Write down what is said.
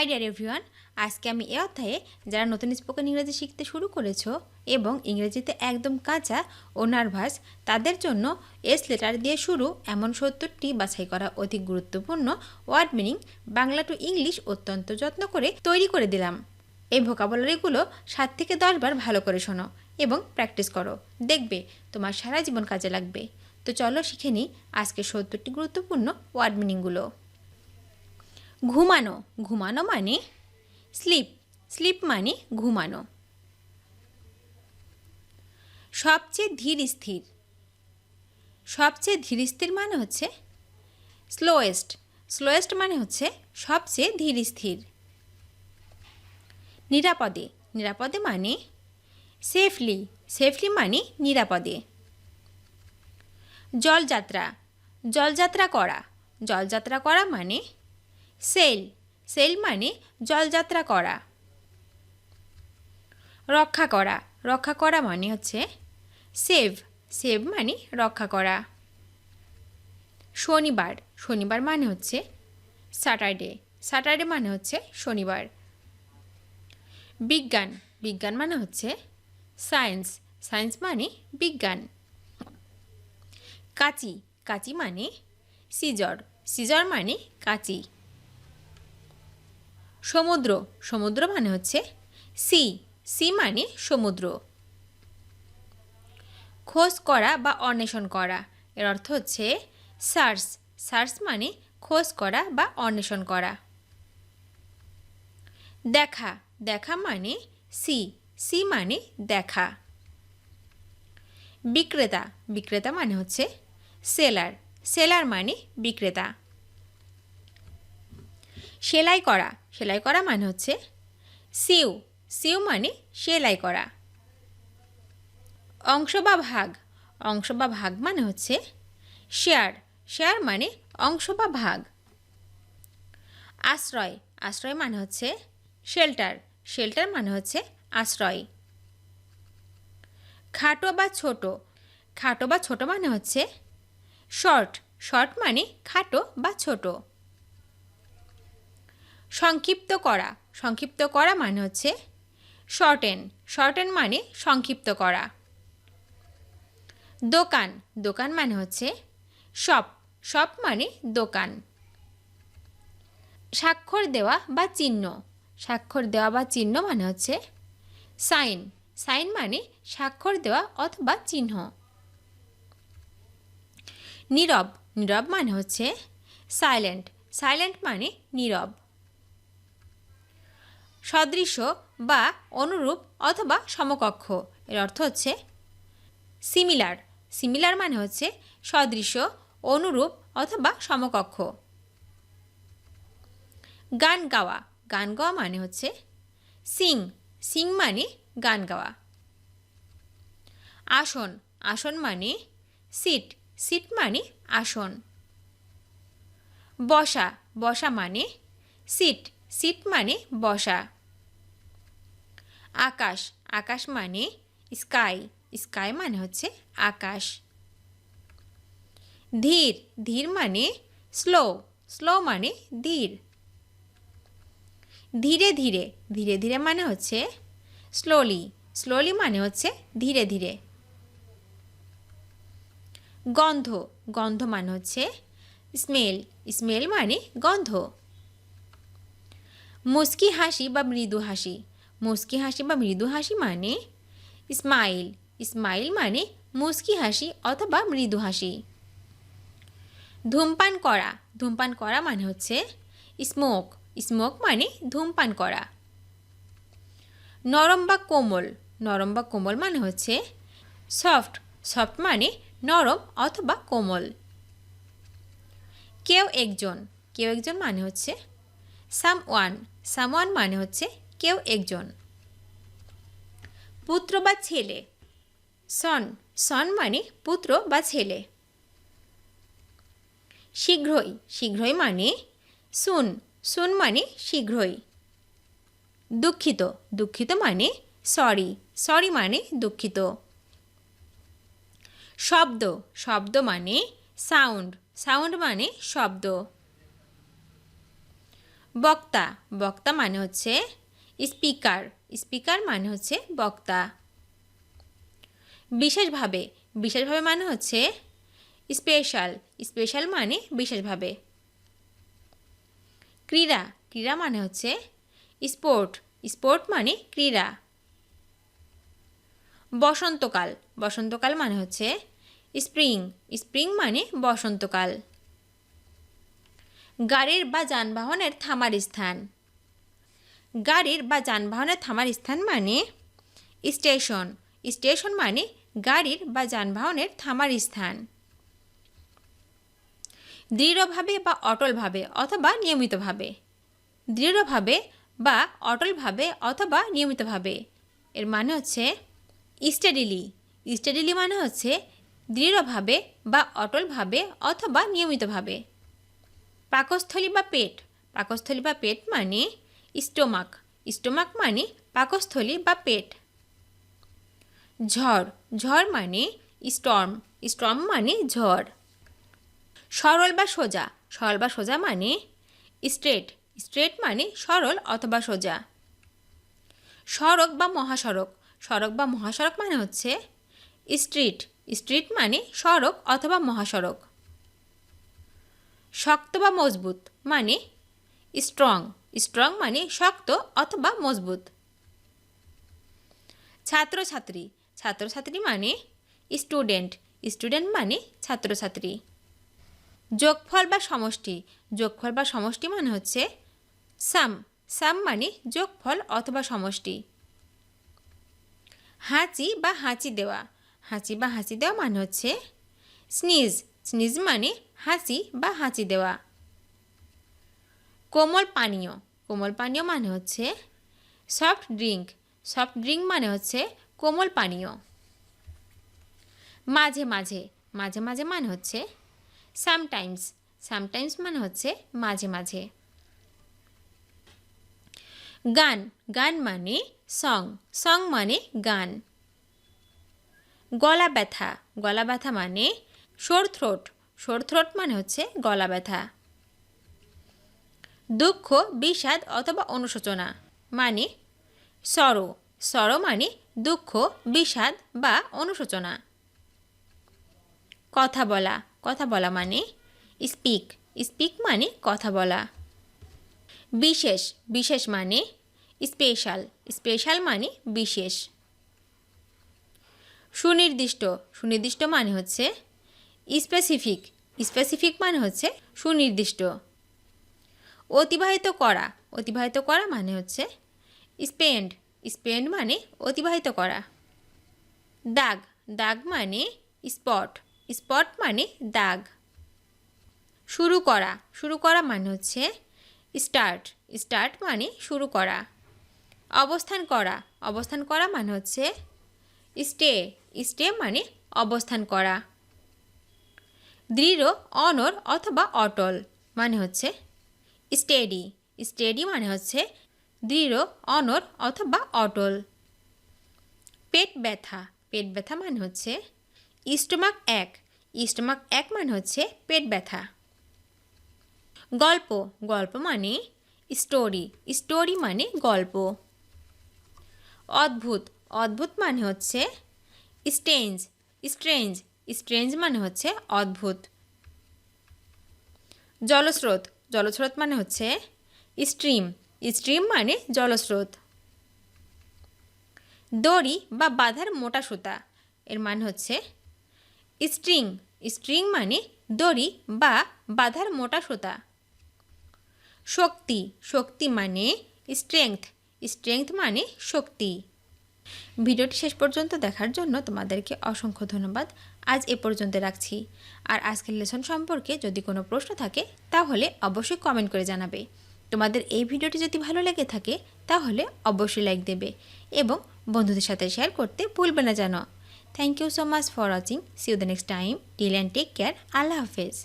High deer everyone, আজকে আমি এই অধ্যায়ে যারা নতুন স্পোকেন ইংরেজি শিখতে শুরু করেছো এবং ইংরেজিতে একদম কাঁচা ও নার্ভাস তাদের জন্য এস লেটার দিয়ে শুরু এমন 70টি বাছাই করা অতি গুরুত্বপূর্ণ word meaning Bangla to English অত্যন্ত যত্ন করে তৈরি করে দিলাম। এই ভোকাবুলারিগুলো 7 থেকে 10 বার ভালো করে শোনো এবং প্র্যাকটিস করো, দেখবে তোমার সারা জীবন কাজে লাগবে। তো চলো শিখে নিই আজকে 70টি গুরুত্বপূর্ণ ওয়ার্ড মিনিংগুলো। ঘুমানো, ঘুমানো মানে স্লিপ, স্লিপ মানে ঘুমানো। সবচেয়ে ধীর স্থির, সবচেয়ে ধীর স্থির মানে হচ্ছে স্লোয়েস্ট, স্লোয়েস্ট মানে হচ্ছে সবচেয়ে ধীর স্থির। নিরাপদে, নিরাপদে মানে সেফলি, সেফলি মানে নিরাপদে। জলযাত্রা, জলযাত্রা করা, জলযাত্রা করা মানে সেল, সেল মানে জলযাত্রা করা। রক্ষা করা, রক্ষা করা মানে হচ্ছে সেভ, সেভ মানে রক্ষা করা। শনিবার, শনিবার মানে হচ্ছে স্যাটারডে, স্যাটারডে মানে হচ্ছে শনিবার। বিজ্ঞান, বিজ্ঞান মানে হচ্ছে সায়েন্স, সায়েন্স মানে বিজ্ঞান। কাঁচি, কাঁচি মানে সিজর, সিজর মানে কাঁচি। সমুদ্র, সমুদ্র মানে হচ্ছে সি, সি মানে সমুদ্র। খোঁজ করা বা অন্বেষণ করা, এর অর্থ হচ্ছে সার্চ, সার্চ মানে খোঁজ করা বা অন্বেষণ করা। দেখা, দেখা মানে সি, সি মানে দেখা। বিক্রেতা, বিক্রেতা মানে হচ্ছে সেলার, সেলার মানে বিক্রেতা। সেলাই করা, সেলাই করা মানে হচ্ছে সিউ, সিউ মানে সেলাই করা। অংশ বা ভাগ, অংশ বা ভাগ মানে হচ্ছে শেয়ার, শেয়ার মানে অংশ বা ভাগ। আশ্রয়, আশ্রয় মানে হচ্ছে শেল্টার, শেল্টার মানে হচ্ছে আশ্রয়। খাটো বা ছোট, খাটো বা ছোট মানে হচ্ছে শর্ট, শর্ট মানে খাটো বা ছোট। সংক্ষিপ্ত করা, সংক্ষিপ্ত করা মানে হচ্ছে শর্টেন, শর্টেন মানে সংক্ষিপ্ত করা। দোকান, দোকান মানে হচ্ছে শপ, শপ মানে দোকান। স্বাক্ষর দেওয়া বা চিহ্ন, স্বাক্ষর দেওয়া বা চিহ্ন মানে হচ্ছে সাইন, সাইন মানে স্বাক্ষর দেওয়া অথবা চিহ্ন। নীরব, নীরব মানে হচ্ছে সাইলেন্ট, সাইলেন্ট মানে নীরব। সদৃশ্য বা অনুরূপ অথবা সমকক্ষ, এর অর্থ হচ্ছে সিমিলার, সিমিলার মানে হচ্ছে সদৃশ্য, অনুরূপ অথবা সমকক্ষ। গান গাওয়া, গান গাওয়া মানে হচ্ছে সিং, সিং মানে গান গাওয়া। আসন, আসন মানে সিট, সিট মানে আসন। বসা, বসা মানে সিট, সিট মানে বসা। আকাশ, আকাশ মানে স্কাই, স্কাই মানে হচ্ছে আকাশ। ধীর, ধীর মানে স্লো, স্লো মানে ধীর। ধীরে ধীরে, ধীরে ধীরে মানে হচ্ছে স্লোলি, স্লোলি মানে হচ্ছে ধীরে ধীরে। গন্ধ, গন্ধ মানে হচ্ছে স্মেল, স্মেল মানে গন্ধ। মুচকি হাসি বা মৃদু হাসি, মুচকি হাসি বা মৃদু হাসি মানে স্মাইল, স্মাইল মানে মুচকি হাসি অথবা মৃদু হাসি। ধূমপান করা, ধূমপান করা মানে হচ্ছে স্মোক, স্মোক মানে ধূমপান করা। নরম বা কোমল, নরম বা কোমল মানে হচ্ছে সফট, সফট মানে নরম অথবা কোমল। কেউ একজন, কেউ একজন মানে হচ্ছে সামওয়ান, সামওয়ান মানে হচ্ছে কেউ একজন। পুত্র বা ছেলে, সন, সন মানে পুত্র বা ছেলে। শীঘ্রই, শীঘ্রই মানে সুন, সুন মানে শীঘ্রই। দুঃখিত, দুঃখিত মানে সরি, সরি মানে দুঃখিত। শব্দ, শব্দ মানে সাউন্ড, সাউন্ড মানে শব্দ। বক্তা বক্তা মানে হচ্ছে স্পিকার স্পিকার মানে হচ্ছে বক্তা। বিশেষভাবে বিশেষভাবে মানে হচ্ছে স্পেশাল স্পেশাল মানে বিশেষভাবে। ক্রীড়া ক্রীড়া মানে হচ্ছে স্পোর্ট স্পোর্ট মানে ক্রীড়া। বসন্তকাল বসন্তকাল মানে হচ্ছে স্প্রিং স্প্রিং মানে বসন্তকাল। গাড়ির বা যানবাহনের থামার স্থান গাড়ির বা যানবাহনের থামার স্থান মানে স্টেশন স্টেশন মানে গাড়ির বা যানবাহনের থামার স্থান। দৃঢ়ভাবে বা অটলভাবে অথবা নিয়মিতভাবে দৃঢ়ভাবে বা অটলভাবে অথবা নিয়মিতভাবে এর মানে হচ্ছে স্টেডিলি স্টেডিলি মানে হচ্ছে দৃঢ়ভাবে বা অটলভাবে অথবা নিয়মিতভাবে। পাকস্থলী বা পেট পাকস্থলী বা পেট মানে স্টোমাক স্টোমাক মানে পাকস্থলী বা পেট। ঝড় ঝড় মানে স্টর্ম স্টর্ম মানে ঝড়। সরল বা সোজা সরল বা সোজা মানে স্ট্রেট স্ট্রেট মানে সরল অথবা সোজা। সড়ক বা মহাসড়ক সড়ক বা মহাসড়ক মানে হচ্ছে স্ট্রিট স্ট্রিট মানে সড়ক অথবা মহাসড়ক। শক্ত বা মজবুত মানে স্ট্রং স্ট্রং মানে শক্ত অথবা মজবুত। ছাত্রছাত্রী ছাত্রছাত্রী মানে স্টুডেন্ট স্টুডেন্ট মানে ছাত্রছাত্রী। যোগফল বা সমষ্টি যোগফল বা সমষ্টি মানে হচ্ছে সাম সাম মানে যোগফল অথবা সমষ্টি। হাঁচি বা হাঁচি দেওয়া হাঁচি বা হাঁচি দেওয়া মানে হচ্ছে স্নিজ স্নিজ মানে হাঁচি বা হাঁচি দেওয়া। কোমল পানীয় মানে হচ্ছে সফট ড্রিঙ্ক সফট ড্রিঙ্ক মানে হচ্ছে কোমল পানীয়। মাঝে মাঝে মাঝে মাঝে মানে হচ্ছে সামটাইমস সামটাইমস মানে হচ্ছে মাঝে মাঝে। গান গান মানে সং সং মানে গান। গলা ব্যথা মানে সোর থ্রোট মানে হচ্ছে গলা ব্যথা। দুঃখ বিষাদ অথবা অনুশোচনা মানে সরো সরো মানে দুঃখ বিষাদ বা অনুশোচনা। কথা বলা মানে স্পিক স্পিক মানে কথা বলা। বিশেষ বিশেষ মানে স্পেশাল স্পেশাল মানে বিশেষ। সুনির্দিষ্ট সুনির্দিষ্ট মানে হচ্ছে স্পেসিফিক স্পেসিফিক মানে হচ্ছে সুনির্দিষ্ট। অতিবাহিত করা মানে হচ্ছে স্পেন্ড স্পেন্ড মানে অতিবাহিত করা। দাগ দাগ মানে স্পট স্পট মানে দাগ। শুরু করা মানে হচ্ছে স্টার্ট স্টার্ট মানে শুরু করা। অবস্থান করা মানে হচ্ছে স্টে স্টে মানে অবস্থান করা। দৃঢ় অনড় অথবা অটল মানে হচ্ছে স্টেডি স্টেডি মানে হচ্ছে দৃঢ় অনড় অথবা অটল। পেট ব্যথা মানে হচ্ছে স্টোমাক এক মানে হচ্ছে পেট ব্যথা। গল্প মানে স্টোরি মানে গল্প। অদ্ভুত মানে হচ্ছে স্ট্রেঞ্জ মানে হচ্ছে অদ্ভুত। জলস্রোত মানে হচ্ছে স্ট্রিম মানে জলস্রোত। দড়ি বা বাঁধার মোটা সুতা এর মানে হচ্ছে স্ট্রিং মানে দড়ি বা বাঁধার মোটা সুতা। শক্তি মানে স্ট্রেংথ মানে শক্তি। ভিডিওটি শেষ পর্যন্ত দেখার জন্য তোমাদেরকে অসংখ্য ধন্যবাদ। আজ এ পর্যন্ত রাখছি। আর আজকের লেসন সম্পর্কে যদি কোনো প্রশ্ন থাকে তাহলে অবশ্যই কমেন্ট করে জানাবে। তোমাদের এই ভিডিওটি যদি ভালো লেগে থাকে তাহলে অবশ্যই লাইক দেবে এবং বন্ধুদের সাথে শেয়ার করতে ভুলবে না যেন। Thank you so much for watching. See you the next time. Till and take care. আল্লাহ হাফেজ।